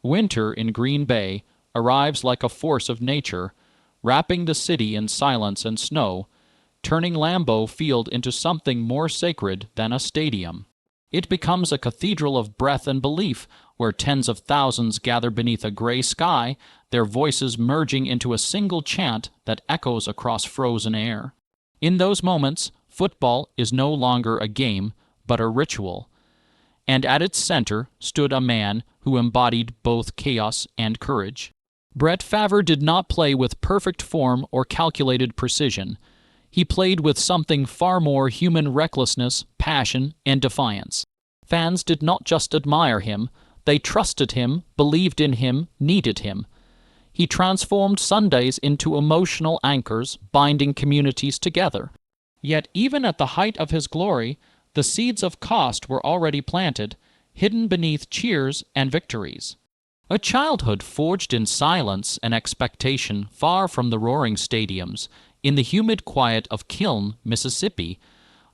Winter in Green Bay arrives like a force of nature, wrapping the city in silence and snow, turning Lambeau Field into something more sacred than a stadium. It becomes a cathedral of breath and belief, where tens of thousands gather beneath a gray sky, their voices merging into a single chant that echoes across frozen air. In those moments, football is no longer a game, but a ritual. And at its center stood a man who embodied both chaos and courage. Brett Favre did not play with perfect form or calculated precision. He played with something far more human: recklessness, passion, and defiance. Fans did not just admire him, they trusted him, believed in him, needed him. He transformed Sundays into emotional anchors, binding communities together. Yet even at the height of his glory, the seeds of cost were already planted, hidden beneath cheers and victories. A childhood forged in silence and expectation, far from the roaring stadiums, in the humid quiet of Kiln, Mississippi,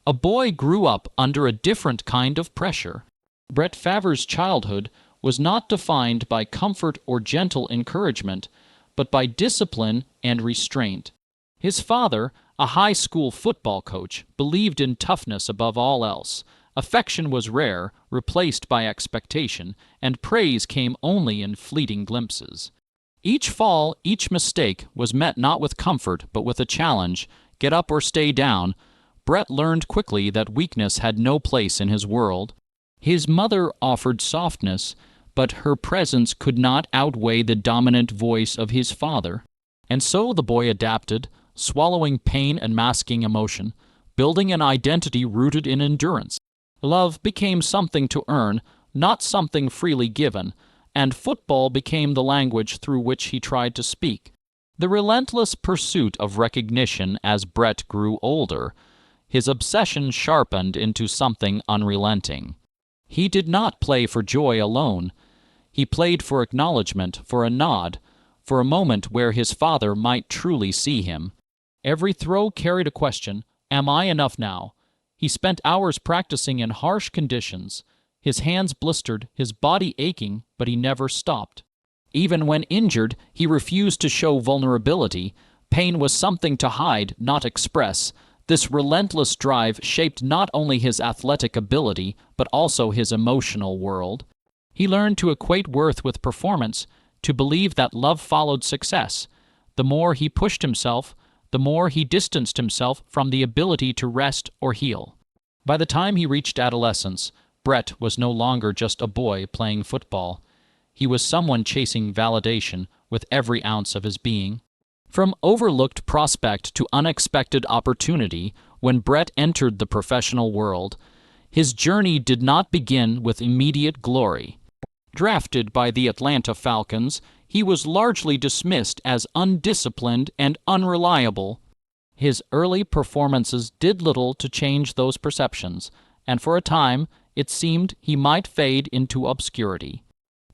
a boy grew up under a different kind of pressure. Brett Favre's childhood was not defined by comfort or gentle encouragement, but by discipline and restraint. His father, a high school football coach, believed in toughness above all else. Affection was rare, replaced by expectation, and praise came only in fleeting glimpses. Each fall, each mistake was met not with comfort, but with a challenge: get up or stay down. Brett learned quickly that weakness had no place in his world. His mother offered softness, but her presence could not outweigh the dominant voice of his father. And so the boy adapted, swallowing pain and masking emotion, building an identity rooted in endurance. Love became something to earn, not something freely given, and football became the language through which he tried to speak. The relentless pursuit of recognition as Brett grew older, his obsession sharpened into something unrelenting. He did not play for joy alone. He played for acknowledgement, for a nod, for a moment where his father might truly see him. Every throw carried a question: am I enough now? He spent hours practicing in harsh conditions, his hands blistered, his body aching, but he never stopped. Even when injured, he refused to show vulnerability. Pain was something to hide, not express. This relentless drive shaped not only his athletic ability, but also his emotional world. He learned to equate worth with performance, to believe that love followed success. The more he pushed himself, the more he distanced himself from the ability to rest or heal. By the time he reached adolescence, Brett was no longer just a boy playing football. He was someone chasing validation with every ounce of his being. From overlooked prospect to unexpected opportunity, when Brett entered the professional world, his journey did not begin with immediate glory. Drafted by the Atlanta Falcons, he was largely dismissed as undisciplined and unreliable. His early performances did little to change those perceptions, and for a time it seemed he might fade into obscurity.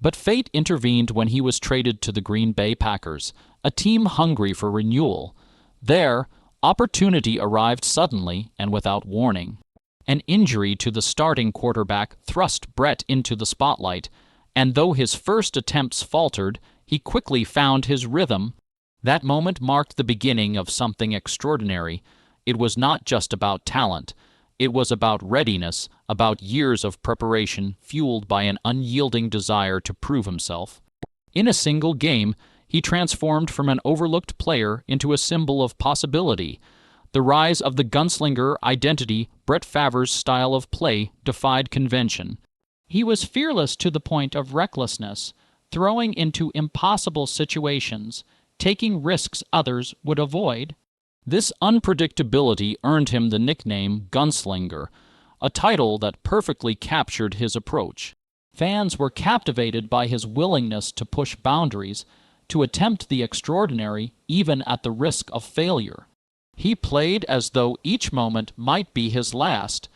But fate intervened when he was traded to the Green Bay Packers, a team hungry for renewal. There, opportunity arrived suddenly and without warning. An injury to the starting quarterback thrust Brett into the spotlight, and though his first attempts faltered, he quickly found his rhythm. That moment marked the beginning of something extraordinary. It was not just about talent. It was about readiness, about years of preparation fueled by an unyielding desire to prove himself. In a single game, he transformed from an overlooked player into a symbol of possibility. The rise of the gunslinger identity, Brett Favre's style of play, defied convention. He was fearless to the point of recklessness, throwing into impossible situations, taking risks others would avoid. This unpredictability earned him the nickname Gunslinger, a title that perfectly captured his approach. Fans were captivated by his willingness to push boundaries, to attempt the extraordinary even at the risk of failure. He played as though each moment might be his last,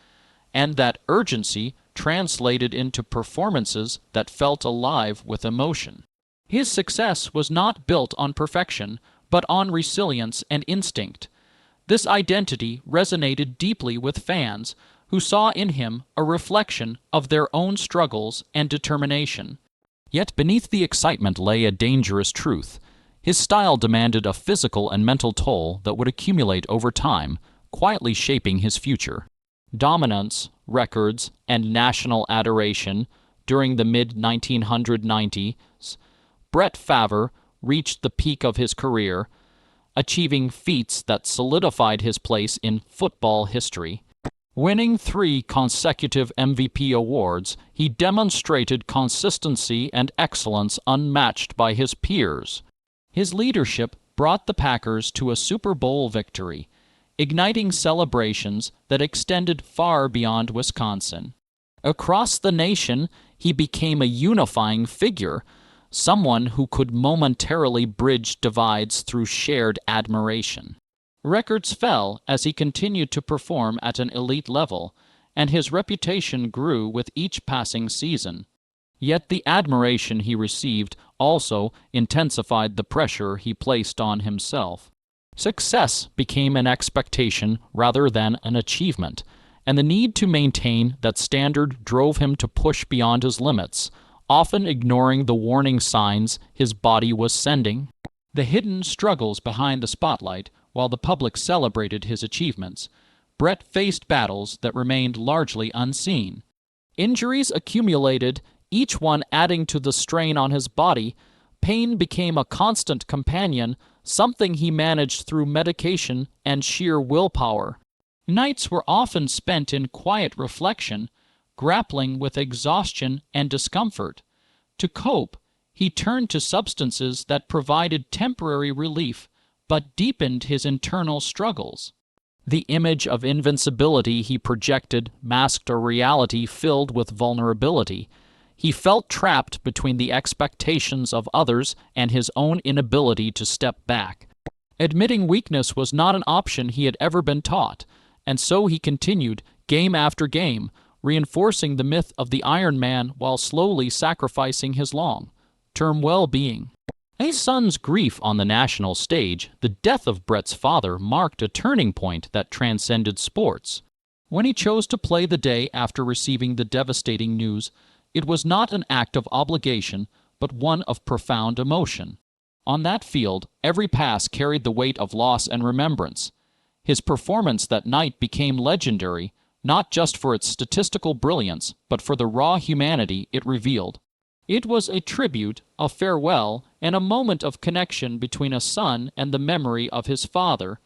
and that urgency translated into performances that felt alive with emotion. His success was not built on perfection, but on resilience and instinct. This identity resonated deeply with fans, who saw in him a reflection of their own struggles and determination. Yet beneath the excitement lay a dangerous truth. His style demanded a physical and mental toll that would accumulate over time, quietly shaping his future. Dominance, records, and national adoration. During the mid-1990s, Brett Favre reached the peak of his career, achieving feats that solidified his place in football history. Winning 3 consecutive MVP awards, he demonstrated consistency and excellence unmatched by his peers. His leadership brought the Packers to a Super Bowl victory, igniting celebrations that extended far beyond Wisconsin. Across the nation, he became a unifying figure, someone who could momentarily bridge divides through shared admiration. Records fell as he continued to perform at an elite level, and his reputation grew with each passing season. Yet the admiration he received also intensified the pressure he placed on himself. Success became an expectation rather than an achievement, and the need to maintain that standard drove him to push beyond his limits, often ignoring the warning signs his body was sending. The hidden struggles behind the spotlight, while the public celebrated his achievements, Brett faced battles that remained largely unseen. Injuries accumulated, each one adding to the strain on his body. Pain became a constant companion, something he managed through medication and sheer willpower. Nights were often spent in quiet reflection, grappling with exhaustion and discomfort. To cope, he turned to substances that provided temporary relief but deepened his internal struggles. The image of invincibility he projected masked a reality filled with vulnerability. He felt trapped between the expectations of others and his own inability to step back. Admitting weakness was not an option he had ever been taught, and so he continued, game after game, reinforcing the myth of the Iron Man while slowly sacrificing his long-term well-being. A son's grief on the national stage, the death of Brett's father marked a turning point that transcended sports. When he chose to play the day after receiving the devastating news, it was not an act of obligation, but one of profound emotion. On that field, every pass carried the weight of loss and remembrance. His performance that night became legendary, not just for its statistical brilliance, but for the raw humanity it revealed. It was a tribute, a farewell, and a moment of connection between a son and the memory of his father.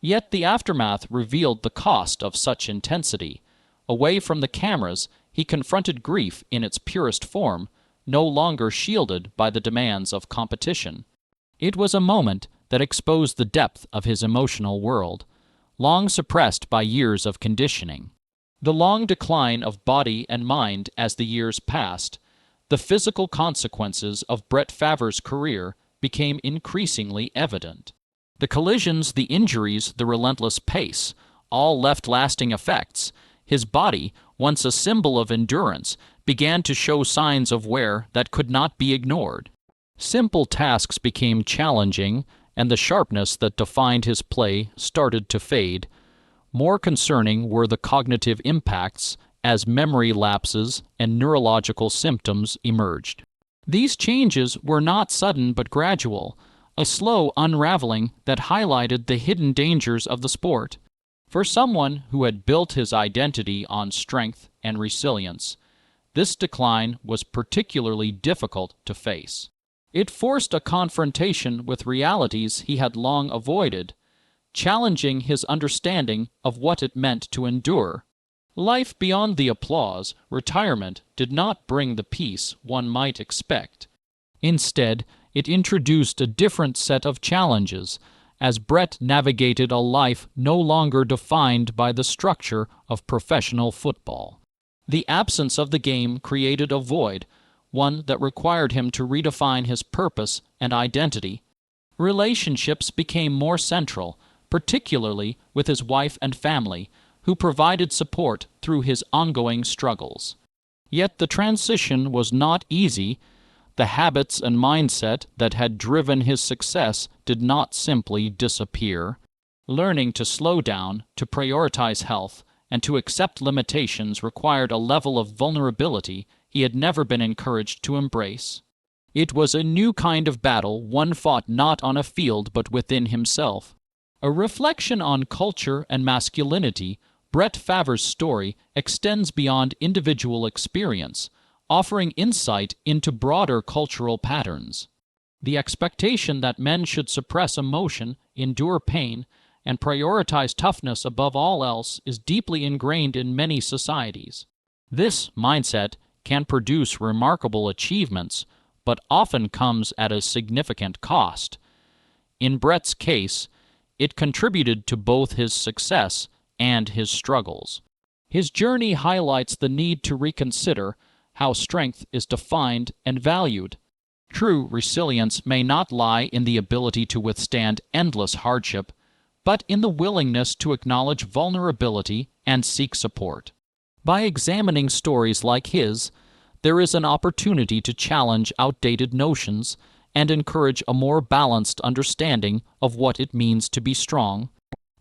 Yet the aftermath revealed the cost of such intensity. Away from the cameras, he confronted grief in its purest form, no longer shielded by the demands of competition. It was a moment that exposed the depth of his emotional world, long suppressed by years of conditioning. The long decline of body and mind as the years passed, the physical consequences of Brett Favre's career became increasingly evident. The collisions, the injuries, the relentless pace, all left lasting effects. His body, once a symbol of endurance, began to show signs of wear that could not be ignored. Simple tasks became challenging, and the sharpness that defined his play started to fade. More concerning were the cognitive impacts as memory lapses and neurological symptoms emerged. These changes were not sudden but gradual, a slow unraveling that highlighted the hidden dangers of the sport. For someone who had built his identity on strength and resilience, this decline was particularly difficult to face. It forced a confrontation with realities he had long avoided, challenging his understanding of what it meant to endure. Life beyond the applause, retirement, did not bring the peace one might expect. Instead, it introduced a different set of challenges, as Brett navigated a life no longer defined by the structure of professional football. The absence of the game created a void, one that required him to redefine his purpose and identity. Relationships became more central, particularly with his wife and family, who provided support through his ongoing struggles. Yet the transition was not easy. The habits and mindset that had driven his success did not simply disappear. Learning to slow down, to prioritize health, and to accept limitations required a level of vulnerability he had never been encouraged to embrace. It was a new kind of battle, one fought not on a field but within himself. A reflection on culture and masculinity, Brett Favre's story extends beyond individual experience, offering insight into broader cultural patterns. The expectation that men should suppress emotion, endure pain, and prioritize toughness above all else is deeply ingrained in many societies. This mindset can produce remarkable achievements, but often comes at a significant cost. In Brett's case, it contributed to both his success and his struggles. His journey highlights the need to reconsider how strength is defined and valued. True resilience may not lie in the ability to withstand endless hardship, but in the willingness to acknowledge vulnerability and seek support. By examining stories like his, there is an opportunity to challenge outdated notions and encourage a more balanced understanding of what it means to be strong.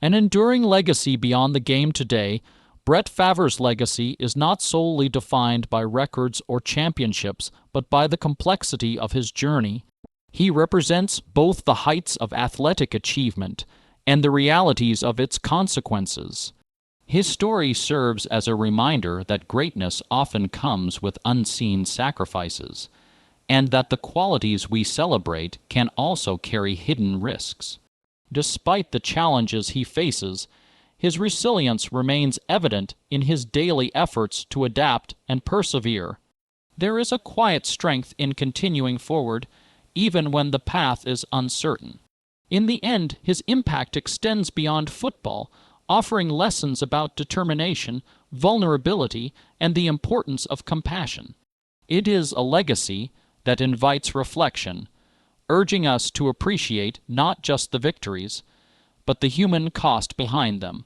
An enduring legacy beyond the game today, Brett Favre's legacy is not solely defined by records or championships, but by the complexity of his journey. He represents both the heights of athletic achievement and the realities of its consequences. His story serves as a reminder that greatness often comes with unseen sacrifices, and that the qualities we celebrate can also carry hidden risks. Despite the challenges he faces, his resilience remains evident in his daily efforts to adapt and persevere. There is a quiet strength in continuing forward, even when the path is uncertain. In the end, his impact extends beyond football, offering lessons about determination, vulnerability, and the importance of compassion. It is a legacy that invites reflection, urging us to appreciate not just the victories, but the human cost behind them.